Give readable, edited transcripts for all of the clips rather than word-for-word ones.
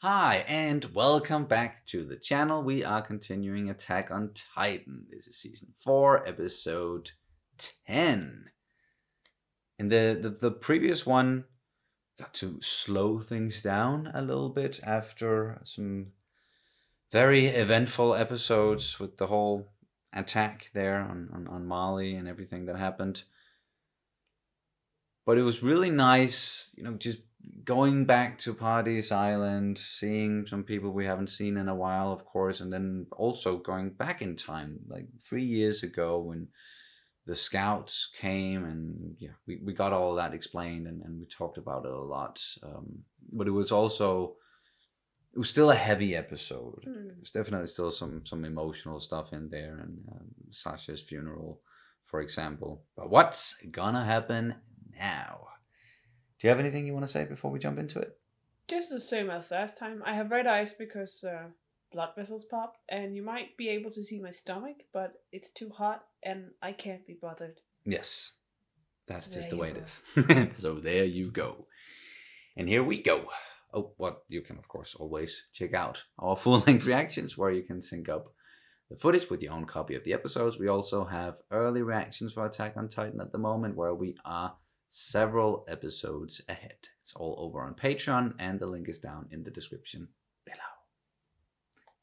Hi, and welcome back to the channel. We are continuing Attack on Titan. This is season 4, episode 10. In the previous one, got to slow things down a little bit after some very eventful episodes with the whole attack there on Mali and everything that happened. But it was really nice, just going back to Party's Island, seeing some people we haven't seen in a while, of course, and then also going back in time, like 3 years ago when the scouts came, and yeah, we got all that explained, and we talked about it a lot. But it was still a heavy episode. There's definitely still some emotional stuff in there, and Sasha's funeral, for example. But what's gonna happen now? Do you have anything you want to say before we jump into it? Just the same as last time. I have red eyes because blood vessels popped, and you might be able to see my stomach, but it's too hot, and I can't be bothered. Yes, that's So just there the way you it is. So there you go. And here we go. Oh, well, you can, of course, always check out our full-length reactions where you can sync up the footage with your own copy of the episodes. We also have early reactions for Attack on Titan at the moment, where we are several episodes ahead. It's all over on Patreon, and the link is down in the description below.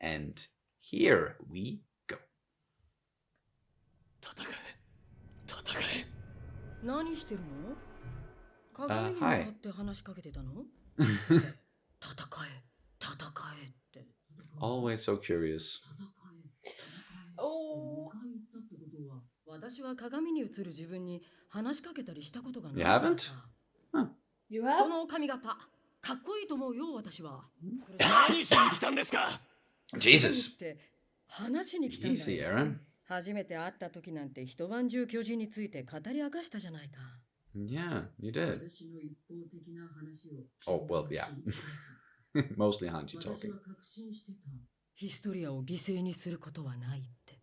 And here we go. 何してるの？鏡に向かって話しかけてたの？戦えって。 Always so curious. Oh. 私は鏡に映る自分に話しかけたりしたことがない。 You haven't? Huh. You have? その髪型、かっこいいと思うよ私は。何しに来たんですか? Jesus. 話しに来たんだよ。 Easy, Aaron. 初めて会った時なんて一晩中巨人について語り明かしたじゃないか。 Yeah, you did. Oh, well, yeah. Mostly Hanji talking. ヒストリアを犠牲にすることはないって。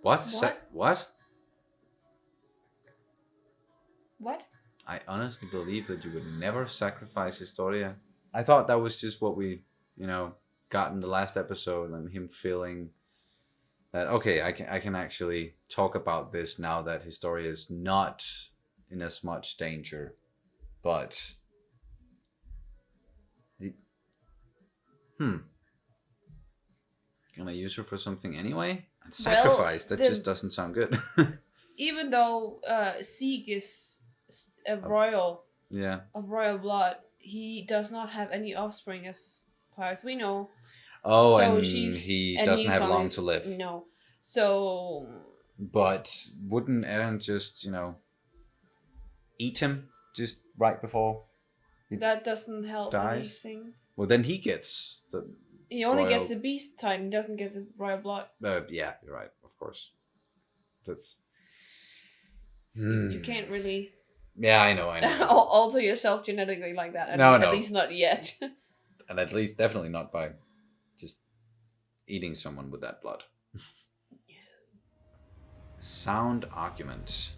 What? What? What? What? I honestly believe that you would never sacrifice Historia. I thought that was just what we, got in the last episode, and him feeling that, okay, I can actually talk about this now that Historia is not in as much danger. But Can I use her for something anyway? Sacrifice, that just doesn't sound good. Even though Sieg is a royal, of royal blood, he does not have any offspring as far as we know. Oh, so and he doesn't have long to live. No. So... But wouldn't Eren just, eat him just right before he that doesn't help dies? Anything. Well, then he gets the... He only gets the beast titan, he doesn't get the royal blood. Yeah, you're right, of course. That's... You can't really... Yeah, I know. alter yourself genetically like that. No. At least not yet. And at least definitely not by just eating someone with that blood. Sound argument.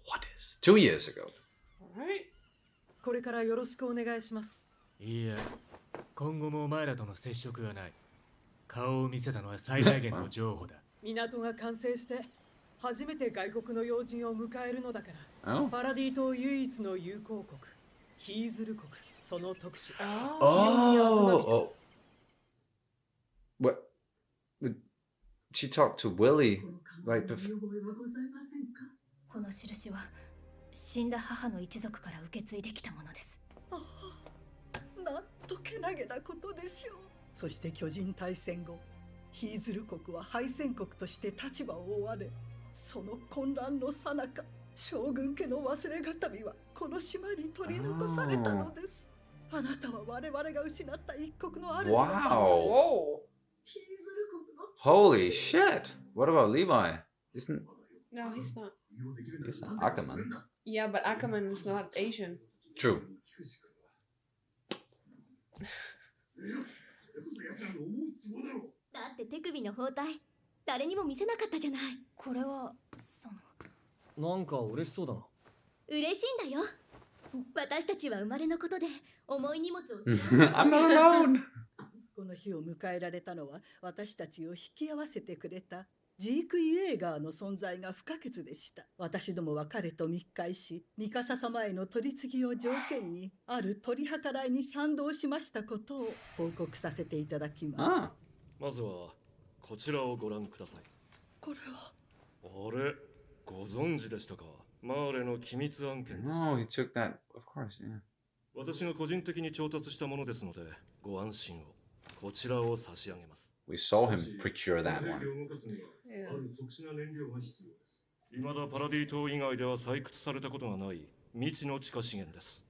What is? 2 years ago. Alright. これからよろしくお願いします。いいや、今後もお前らとの接触がない。顔を見せたのは最大限の譲歩だ。港が完成して初めて外国の要人を迎えるのだから。Oh. パラディ島唯一の友好国、ヒーズル国、その特使。Oh. What? She talked to Willie right before. この印は死んだ母の一族から受け継いできたものです。なんとけなげなことでしょう。そして巨人大戦後、ヒーズル国は敗戦国として立場を追われ、その混乱の最中、将軍家の忘れがたみはこの島に取り残されたのです。あなたは我々が失った一国の主の Wow. ヒーズル国の Holy shit. What about Levi? Isn't... No, he's not. He's an Ackerman. Yeah, but Ackerman is not Asian. True. だって手首の包帯誰にも見せなかったじゃない。これはそのなんか嬉しそうだな。嬉しいんだよ。私たちは生まれのことで重い荷物を I'm not alone! この日を迎えられたのは私たちを引き合わせてくれたジーク・イエーガーの存在が不可欠でした。私どもは彼と密会し、ミカサ様への取り次ぎを条件にある取り計らいに賛同しましたことを報告させていただきます。まずはこちらをご覧ください。これはあれ、ご存知でしたか。マーレの機密案件です。No, he took that, of course, yeah. 私が個人的に調達したものですので、ご安心を。こちらを差し上げます。We saw him procure that one. 未だパラディ島以外では採掘されたことがない未知の地下資源です。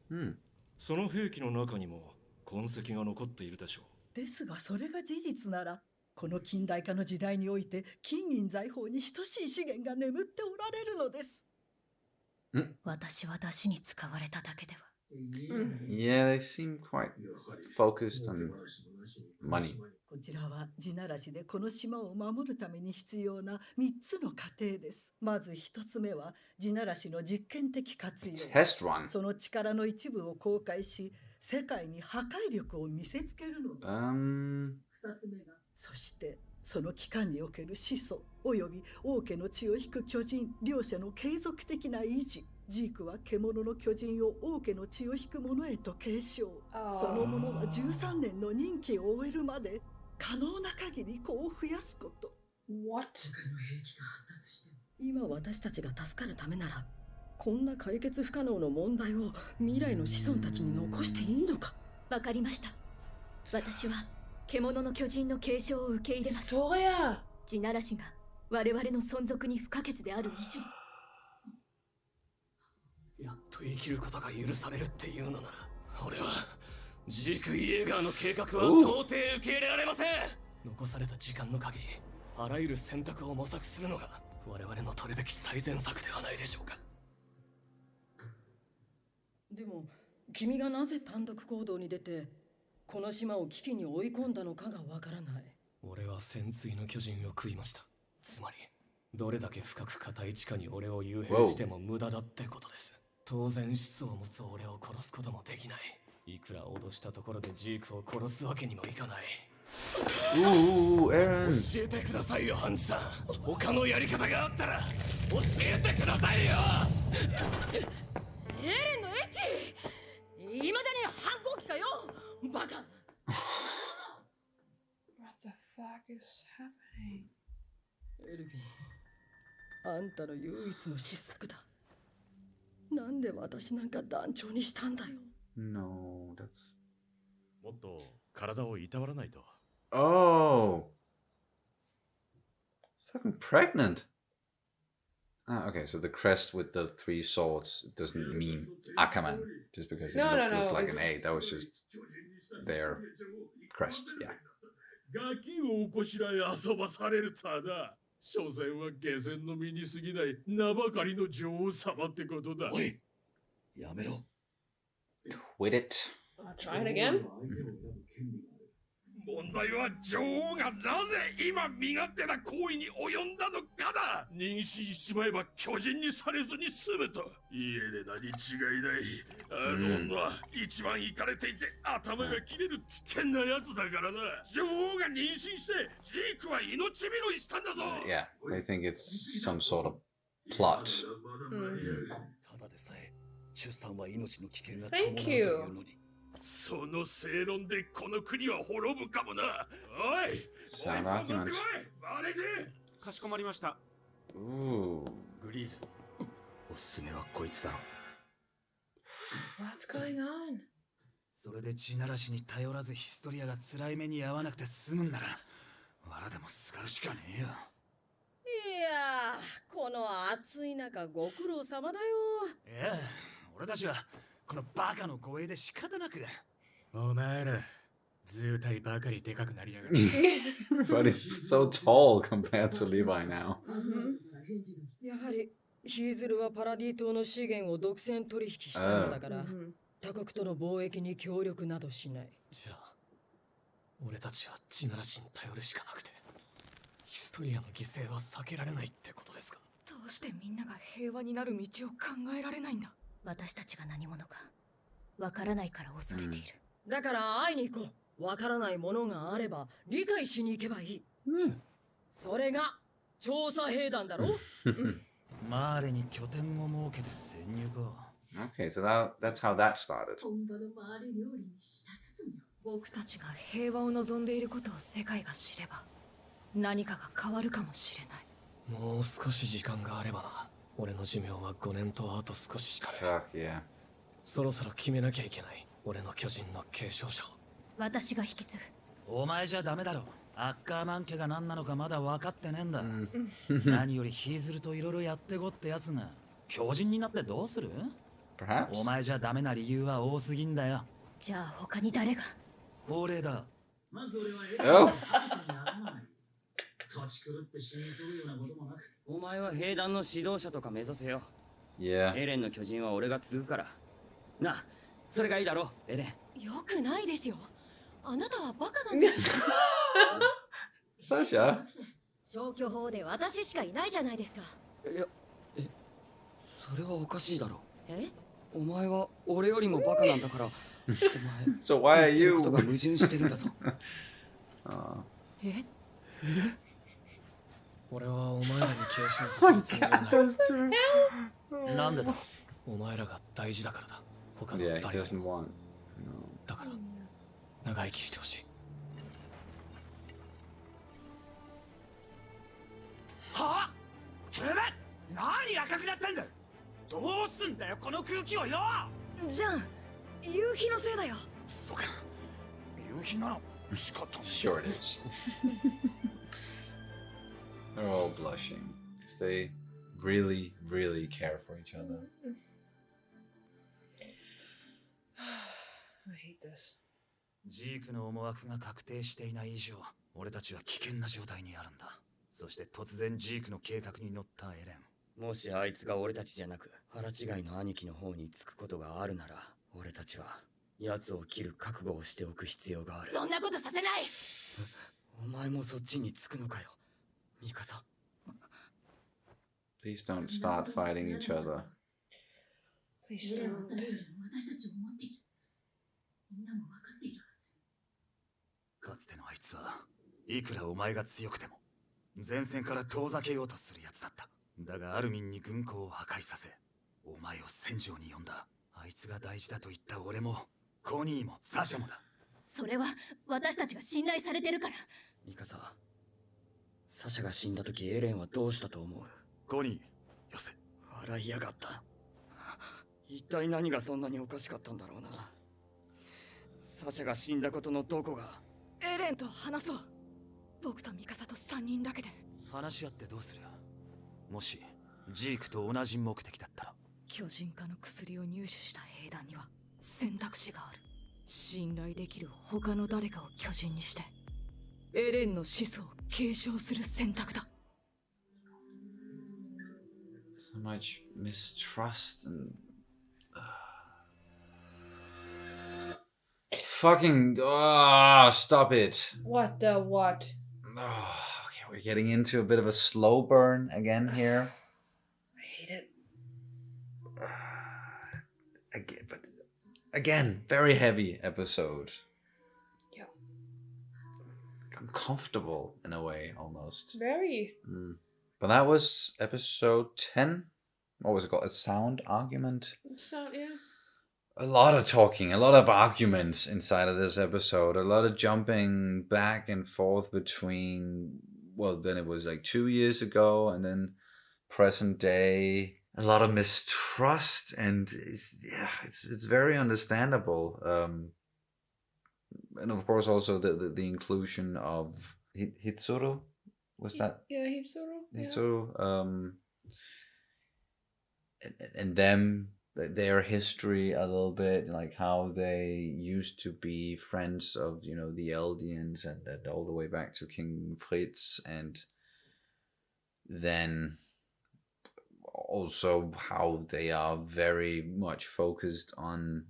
その兵器の中にも痕跡が残っているでしょう。ですがそれが事実なら、この近代化の時代において金銀財宝に等しい資源が眠っておられるのです。私は出汁に使われただけでは。Yeah, they seem quite focused on money. こちらは地ならしでこの島を守るために必要な3つの過程です。まず1つ目は地ならしの実験的活用。Test run. その力の一部を公開し、世界に破壊力を見せつけるのです。2つ目が、そしてその期間における始祖および王家の血を引く巨人両者の継続的な維持。ジークは獣の巨人を王家の血を引く者へと継承。その者は13年の任期を終えるまで可能な限り子を増やすこと。 What? 今私たちが助かるためなら、こんな解決不可能の問題を未来の子孫たちに残していいのか。わかりました。私は獣の巨人の継承を受け入れます。ストーリー。地ならしが我々の存続に不可欠である以上。やっと生きることが許されるっていうのなら、俺はジーク・イエーガーの計画は到底受け入れられません。残された時間の限り、あらゆる選択を模索するのが我々の取るべき最善策ではないでしょうか。でも君がなぜ単独行動に出てこの島を危機に追い込んだのかがわからない。俺は潜水の巨人を食いました。つまりどれだけ深く固い地下に俺を幽閉しても無駄だってことです。当然子孫を持つ俺を殺すこともできない。いくら脅したところでジークを殺すわけにもいかない。教えてくださいよ、ハンジさん。他のやり方があったら教えてくださいよ。エレンのエッチ、いまだに反抗期かよ、バカ。What the fuck is happening? エルヴィン、あんたの唯一の失策だ。なんで私なんか団長にしたんだよ。No, that's... もっと体をいたわらないと。Oh! Fucking pregnant! Ah, okay, so the crest with the 3 swords doesn't mean Akaman, just because it looked like an 8. That was just their crest, yeah. ガキをおこしらえ遊ばされるただ。所詮は下船の身に過ぎない名ばかりの女王様ってことだ。おい、やめろ。Quit it. I'll try it again. 問題は女王がなぜ今身勝手な行為に及んだのかだ。妊娠しちまえば巨人にされずに済むと。イエレナに違いない。あの女は一番イカれていて頭が切れる危険なやつだからな。女王が妊娠してジークは命拾いしたんだぞ。Yeah, they think it's some sort of plot. ただでさえ出産は命の危険が Thank you. その正論でこの国は滅ぶかもな。おい、Sound argument. かしこまりました。Ooh. グリーズ、おすすめはこいつだろ。What's going on? それで地ならしに頼らずヒストリアが辛い目に遭わなくて済むんなら、藁でもすがるしかねえよ。いやー、この暑い中ご苦労様だよ。いや、俺たちはこのバカの護衛で仕方なく。お前ら図体ばかりでかくなりやがる。But it's so tall compared to Levi now. やはりヒーズルはパラディ島の資源を独占取引したいのだから、他国との貿易に協力などしない。じゃあ俺たちは地ならしに頼るしかなくて、ヒストリアの犠牲は避けられないってことですか。どうしてみんなが平和になる道を考えられないんだ。私たちが何者かわからないから恐れている。だから会いに行こう。わからないものがあれば理解しに行けばいい。それが調査兵団だろ。マーレに拠点を設けて潜入か。Okay, so that's how that started. 僕たちが平和を望んでいることを世界が知れば何かが変わるかもしれない。もう少し時間があればな。俺の寿命は5年とあと少ししかね。Fuck yeah. そろそろ決めなきゃいけない。俺の巨人の継承者を。私が引き継ぐ。お前じゃダメだろ。アッカーマン家が何なのかまだ分かってねえんだ。何よりヒーズルといろいろやってこってやつが巨人になってどうする？ Perhaps. お前じゃダメな理由は多すぎんだよ。じゃあ他に誰が？俺だ。Oh. お前は兵団の指導者とか目指せよ。Yeah. エレンの巨人は俺が継ぐから。な、それがいいだろう、エレン。よくないですよ。あなたはバカなんです。サシャ？消去法で私しかいないじゃないですか。いや、それはおかしいだろ。え？お前は俺よりもバカなんだから。お前、So why are 言 you? ってることが矛盾してるんだぞ。え？俺はお前らに継承させるつもりはない。なんでだ？お前らが大事だからだ。他の Yeah, he 誰より doesn't も。 want. だから長生きしてほしい。はぁ？てめえ何赤くなってんだ？どうすんだよこの空気をよ。じゃん、夕日のせいだよ。そうか、夕日なら仕方ない。Sure it is. They're all blushing. They really, really care for each other. I hate this. ジークの思惑が確定していない以上、俺たちは危険な状態にあるんだ。そして突然ジークの計画に乗ったエレン。もしあいつが俺たちじゃなく腹違いの兄貴の方につくことがあるなら、俺たちは奴を切る覚悟をしておく必要がある。そんなことさせない。お前もそっちにつくのかよ、ミカサ。Please don't start fighting each other. Please don't. かつてのあいつはいくらお前が強くても前線から遠ざけようとするやつだった。だがアルミンに軍港を破壊させお前を戦場に呼んだ。あいつが大事だと言った俺もコニーもサシャもだ。それは私たちが信頼されてるから。ミカサ、サシャが死んだ時エレンはどうしたと思う？コニー、よせ。笑いやがった。一体何がそんなにおかしかったんだろうな。サシャが死んだことのどこが。エレンと話そう。僕とミカサと3人だけで話し合ってどうする？もしジークと同じ目的だったら。巨人化の薬を入手した兵団には選択肢がある。信頼できる他の誰かを巨人にしてエレンの始祖を継承する選択だ。 So much mistrust and fucking stop it. What the what? Okay, we're getting into a bit of a slow burn again here. I hate it. Again, very heavy episode. Yeah. Uncomfortable in a way, almost. Very. But that was episode 10. What was it called? A sound argument? Sound, yeah. A lot of talking, a lot of arguments inside of this episode. A lot of jumping back and forth between, well, then it was like 2 years ago and then present day. A lot of mistrust, and it's very understandable. And of course also the inclusion of Hitsuru. Was that? Yeah, Hitsuru. Hitsuru. And them, their history a little bit, like how they used to be friends of, you know, the Eldians and all the way back to King Fritz, and then also how they are very much focused on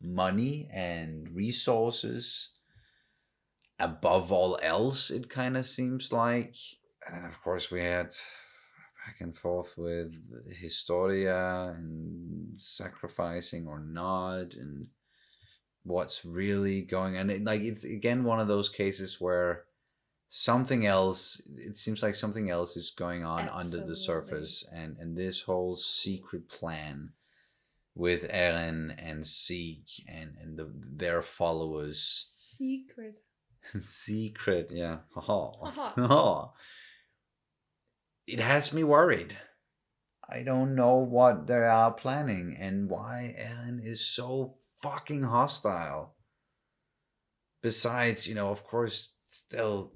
money and resources above all else, it kind of seems like. And then of course we had back and forth with Historia and sacrificing or not, and what's really going on. It's again one of those cases where something else, it seems like something else is going on under the surface, and this whole secret plan with Eren and Zeke and their followers. Secret, yeah. It has me worried. I don't know what they are planning and why Eren is so fucking hostile. Besides, of course, still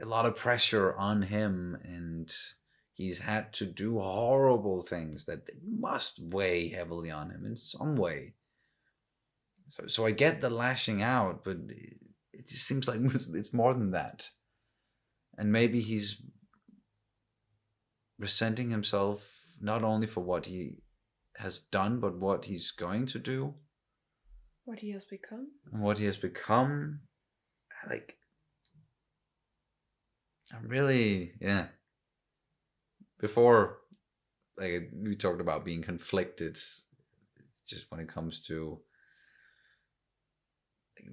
a lot of pressure on him, and he's had to do horrible things that must weigh heavily on him in some way. So I get the lashing out, but it just seems like it's more than that. And maybe he's resenting himself not only for what he has done, but what he's going to do. What he has become. And what he has become. I'm really, Before, we talked about being conflicted, just when it comes to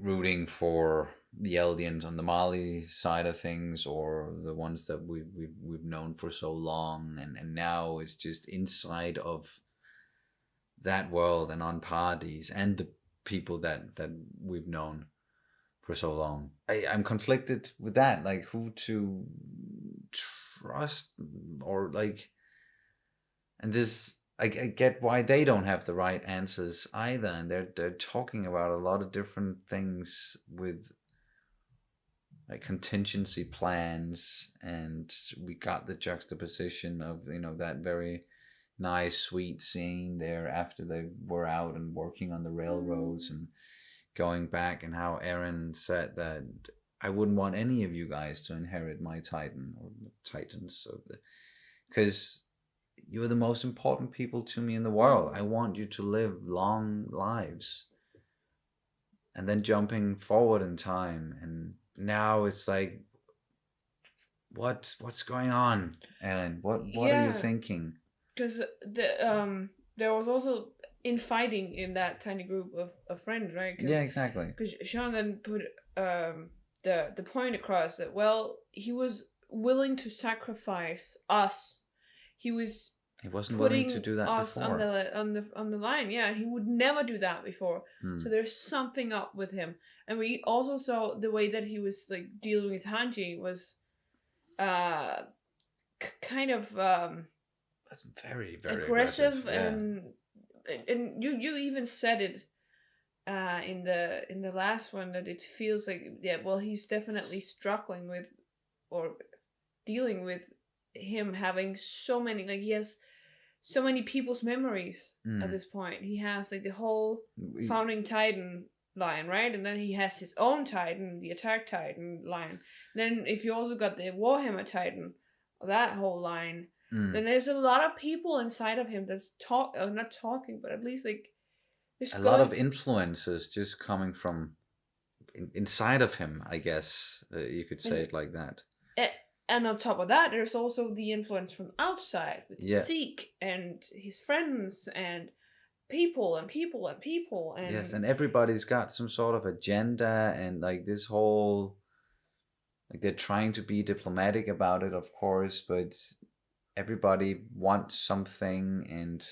rooting for the Eldians on the Mali side of things, or the ones that we've known for so long, and now it's just inside of that world and on parties and the people that we've known for so long. I'm conflicted with that, who to trust, or and this, I get why they don't have the right answers either, and they're talking about a lot of different things with contingency plans, and we got the juxtaposition of that very nice sweet scene there after they were out and working on the railroads and going back, and how Eren said that I wouldn't want any of you guys to inherit my Titan, or the Titans, because you're the most important people to me in the world. I want you to live long lives. And then jumping forward in time, and now it's what's going on, Eren? What are you thinking? Because there was also infighting in that tiny group of friends, right? Yeah, exactly. Because Sean then put the point across that, well, he was willing to sacrifice us. He wasn't willing to do that us before. on the line. Yeah, he would never do that before. So there's something up with him, and we also saw the way that he was dealing with Hanji was kind of that's very, very aggressive, yeah. and you even said it in the last one, that it feels like, he's definitely struggling with, or dealing with, him having so many, he has so many people's memories at this point. He has the whole founding Titan line, right? And then he has his own Titan, the Attack Titan line. Then if you also got the Warhammer Titan, that whole line, then there's a lot of people inside of him that's not talking, but at least there's a lot of influences just coming from inside of him, I guess you could say it like that. And on top of that, there's also the influence from outside with Zeke and his friends and people and people and people. And yes, and everybody's got some sort of agenda, and this whole, they're trying to be diplomatic about it, of course, but everybody wants something, and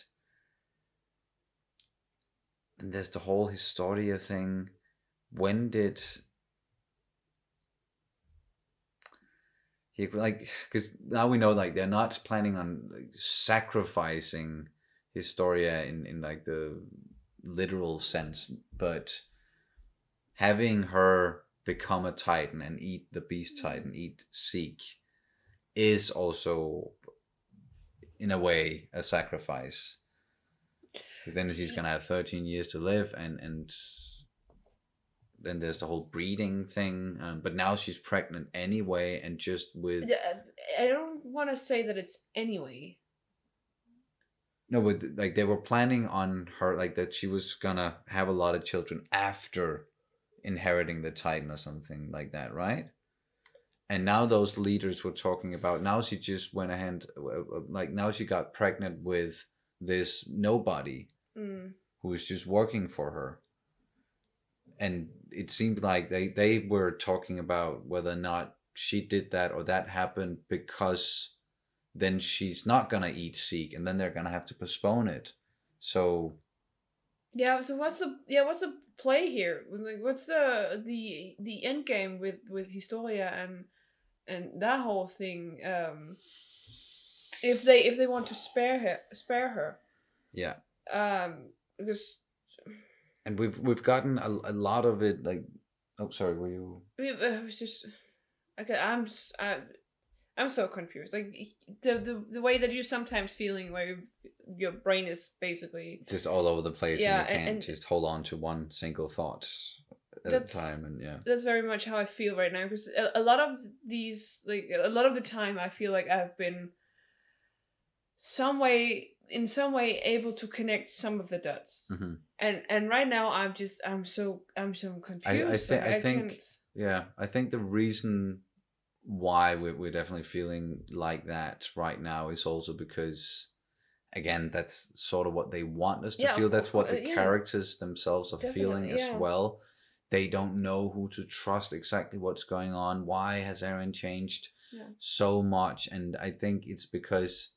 there's the whole Historia thing. When did he, because now we know they're not planning on sacrificing Historia in the literal sense, but having her become a Titan and eat the Beast Titan, eat Zeke, is also in a way a sacrifice, because then he's gonna have 13 years to live, and then there's the whole breeding thing, but now she's pregnant anyway, and just with... I don't want to say that it's anyway. No, but they were planning on her, that she was gonna have a lot of children after inheriting the Titan or something like that, right? And now those leaders were talking about, now she just went ahead, like now she got pregnant with this nobody who was just working for her. And it seemed like they were talking about whether or not she did that or that happened because then she's not going to eat Zeke and then they're going to have to postpone it. So yeah, so what's the play here? Like, what's the end game with Historia and that whole thing? If they want to spare her. Yeah. Because. And we've gotten a lot of it. Like, oh, sorry, were you? It was just. Okay, I'm so confused. Like the way that you're sometimes feeling, where your brain is basically just all over the place, yeah, and you can't just hold on to one single thought at a time, and yeah, that's very much how I feel right now. Because a lot of these, like a lot of the time, I feel like I've been in some way able to connect some of the dots, and right now I'm so confused. I think yeah, I think the reason why we're definitely feeling like that right now is also because, again, that's sort of what they want us to feel. That's what the characters themselves are feeling as well. They don't know who to trust, exactly what's going on. Why has Eren changed so much? And I think it's because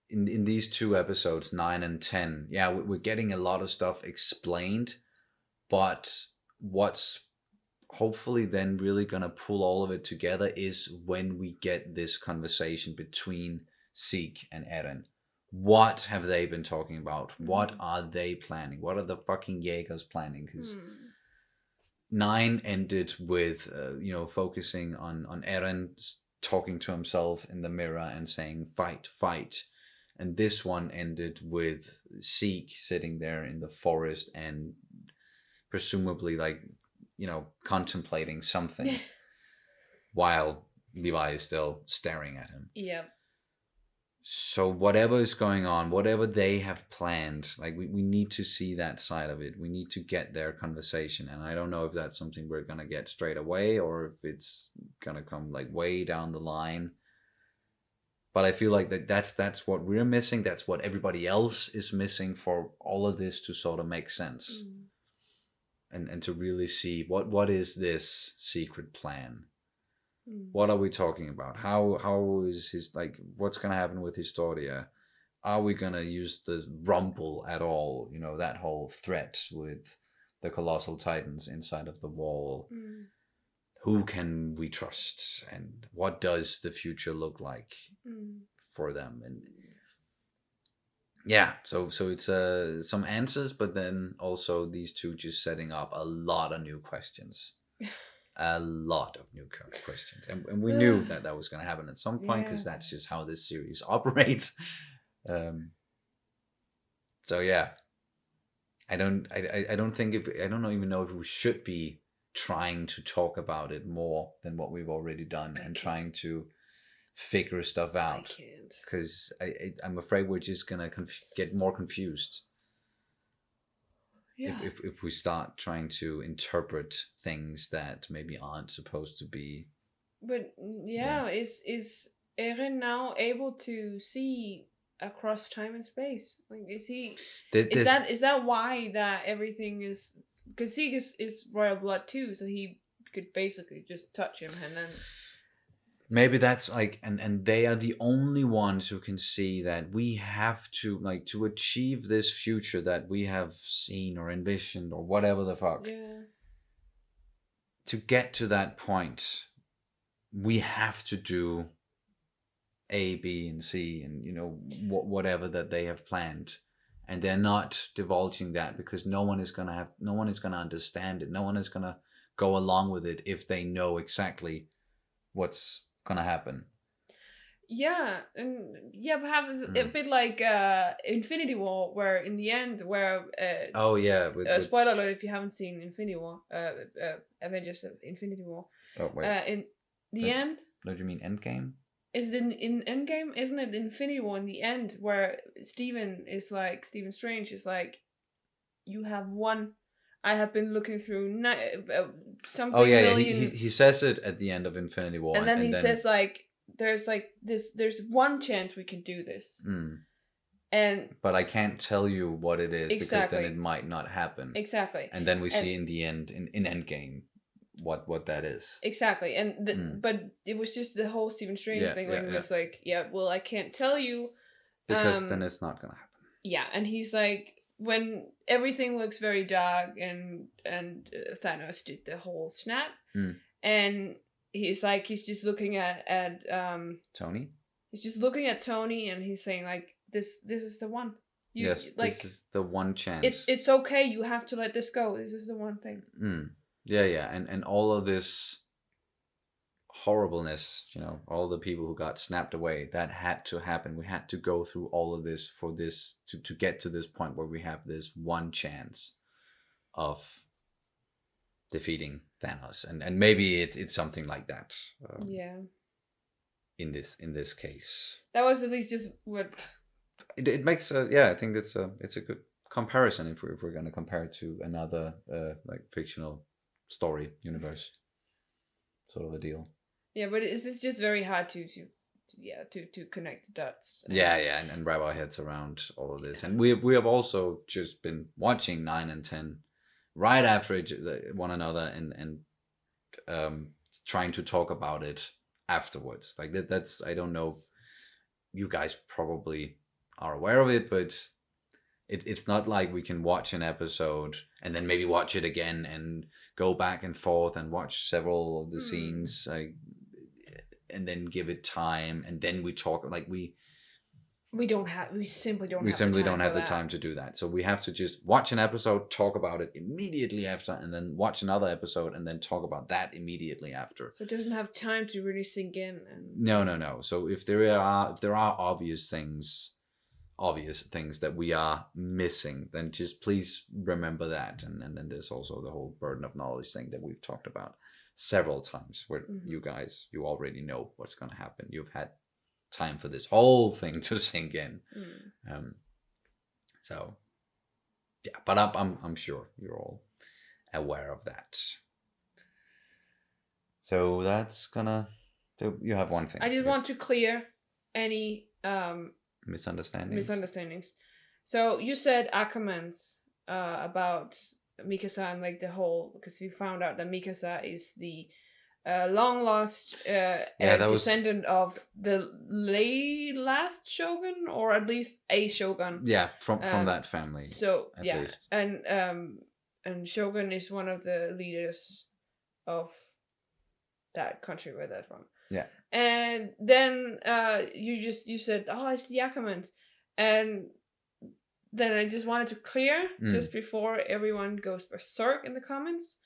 in these two episodes, 9 and 10, yeah, we're getting a lot of stuff explained, but what's hopefully then really gonna pull all of it together is when we get this conversation between Zeke and Eren. What have they been talking about? What are they planning? What are the fucking Jaegers planning? Because 9 ended with focusing on Eren talking to himself in the mirror and saying fight, fight. And this one ended with Zeke sitting there in the forest and presumably contemplating something while Levi is still staring at him. Yeah. So whatever is going on, whatever they have planned, like we need to see that side of it. We need to get their conversation. And I don't know if that's something we're going to get straight away or if it's going to come like way down the line. But I feel like that's what we're missing. That's what everybody else is missing for all of this to sort of make sense. And to really see what is this secret plan? What are we talking about? How is his, like, what's gonna happen with Historia? Are we gonna use the rumble at all? That whole threat with the colossal titans inside of the wall. Who can we trust? And what does the future look like for them? And yeah, so it's some answers, but then also these two just setting up a lot of new questions. A lot of new questions. And we knew that was going to happen at some point because that's just how this series operates. So yeah, I don't even know if we should be trying to talk about it more than what we've already done and trying to figure stuff out, because I'm afraid we're just gonna get more confused if we start trying to interpret things that maybe aren't supposed to be. But is Eren now able to see across time and space? Like, is he? Is that why that everything is? Because Zeke is royal blood too, so he could basically just touch him and then. Maybe that's like, and they are the only ones who can see that we have to, like, to achieve this future that we have seen or envisioned or whatever the fuck. Yeah. To get to that point, we have to do A, B, and C, and whatever that they have planned, and they're not divulging that because no one is gonna understand it. No one is gonna go along with it if they know exactly what's gonna happen. Yeah, and perhaps it's a bit like Infinity War, where in the end, where spoiler alert if you haven't seen Infinity War, Avengers Infinity War. Oh wait. In the end. Don't you mean Endgame? Is it in Endgame? Isn't it Infinity War in the end where Stephen Strange is like, you have won. I have been looking through something Oh yeah, million. he says it at the end of Infinity War, and then he says like, there's one chance we can do this. And but I can't tell you what it is exactly. because then it might not happen. Exactly. And then we see in the end, in Endgame, what that is. Exactly. And but it was just the whole Stephen Strange thing when he was like, yeah, well, I can't tell you. Because then it's not gonna happen. Yeah, and he's like, when everything looks very dark and Thanos did the whole snap, and he's like, he's just looking at Tony. He's just looking at Tony, and he's saying like, this is the one. Yes, like, this is the one chance. It's okay. You have to let this go. This is the one thing. Yeah, and all of this horribleness, all the people who got snapped away, that had to happen. We had to go through all of this for this to get to this point where we have this one chance of defeating Thanos, and maybe it's something like that. In this case, that was at least just what. It makes I think it's a good comparison if we're going to compare it to another like fictional story universe sort of a deal. Yeah, but it's just very hard to connect the dots. And wrap our heads around all of this. And we have also just been watching 9 and 10 right after one another and trying to talk about it afterwards. Like that's I don't know, you guys probably are aware of it, but it's not like we can watch an episode and then maybe watch it again and go back and forth and watch several of the scenes and then give it time and then we talk. Like we simply don't have the time to do that. So we have to just watch an episode, talk about it immediately after, and then watch another episode and then talk about that immediately after. So it doesn't have time to really sink in. No. So if there are obvious things that we are missing, then just please remember that. And then there's also the whole burden of knowledge thing that we've talked about several times, where you already know what's going to happen. You've had time for this whole thing to sink in. So yeah, but I'm sure you're all aware of that. So that's gonna. So you have one thing. I just want to clear any misunderstandings. So you said Ackermans about Mikasa and like the whole, because we found out that Mikasa is the long lost descendant of the last shogun, or at least a shogun. Yeah, from that family. So at least. And shogun is one of the leaders of that country where they're from. Yeah. And then you said, oh, it's the Ackermans, and then I just wanted to clear just before everyone goes berserk in the comments.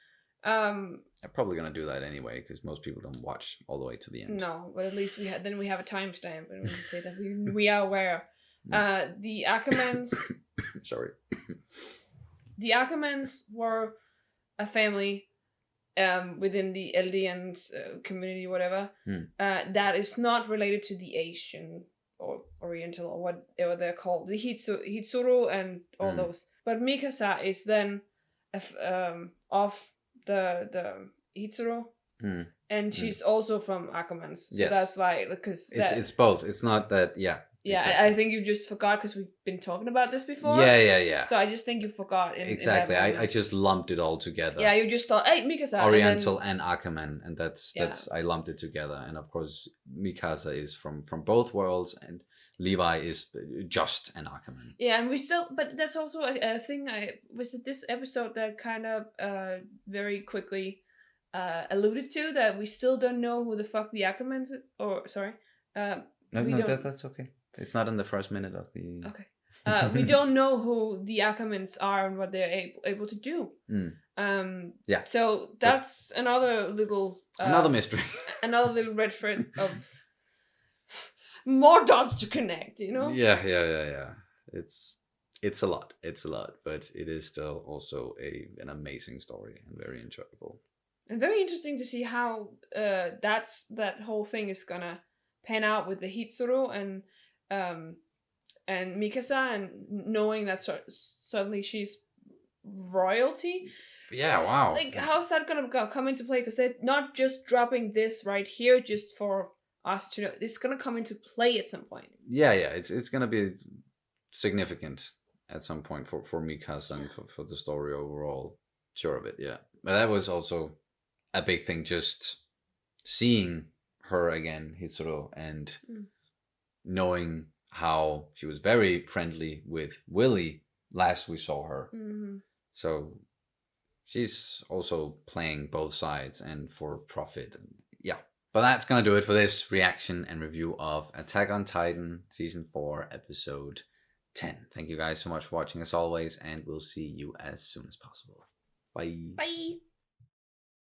I'm probably gonna do that anyway because most people don't watch all the way to the end. No, but at least we have a timestamp and we can say that we are aware. The Ackermans. Sorry. The Ackermans were a family within the Eldian community, whatever. That is not related to the Asian or Oriental or whatever they're called, the Hitsuru and all those. But Mikasa is then of the Hitsuru, and she's also from Ackermans. So that's like, because it's both. It's not that. Yeah. Exactly. I think you just forgot because we've been talking about this before. Yeah. So I just think you forgot. Exactly. I just lumped it all together. Yeah, you just thought, hey, Mikasa. Oriental and Ackerman, and that's I lumped it together. And of course, Mikasa is from both worlds, and Levi is just an Ackerman. Yeah, and we still, but that's also a thing. Was it this episode that kind of very quickly alluded to that we still don't know who the fuck the Ackermans, or sorry. No, that's okay. It's not in the first minute of the... Okay. We don't know who the Ackermans are and what they're able to do. Yeah. So that's another little... another mystery. Another little red thread of more dots to connect, you know? Yeah. It's a lot, but it is still also an amazing story and very enjoyable. And very interesting to see how that whole thing is gonna pan out with the Hitsuru and Mikasa, and knowing that suddenly she's royalty. Yeah, wow. Like, how's that gonna come into play? Because they're not just dropping this right here just for us to know. It's gonna come into play at some point. Yeah, it's gonna be significant at some point for Mikasa and for the story overall. Sure of it, yeah. But that was also a big thing, just seeing her again, Hisuro, and knowing how she was very friendly with Willie last we saw her. So she's also playing both sides and for profit. Yeah. But that's going to do it for this reaction and review of Attack on Titan Season 4, Episode 10. Thank you guys so much for watching as always, and we'll see you as soon as possible. Bye. Bye.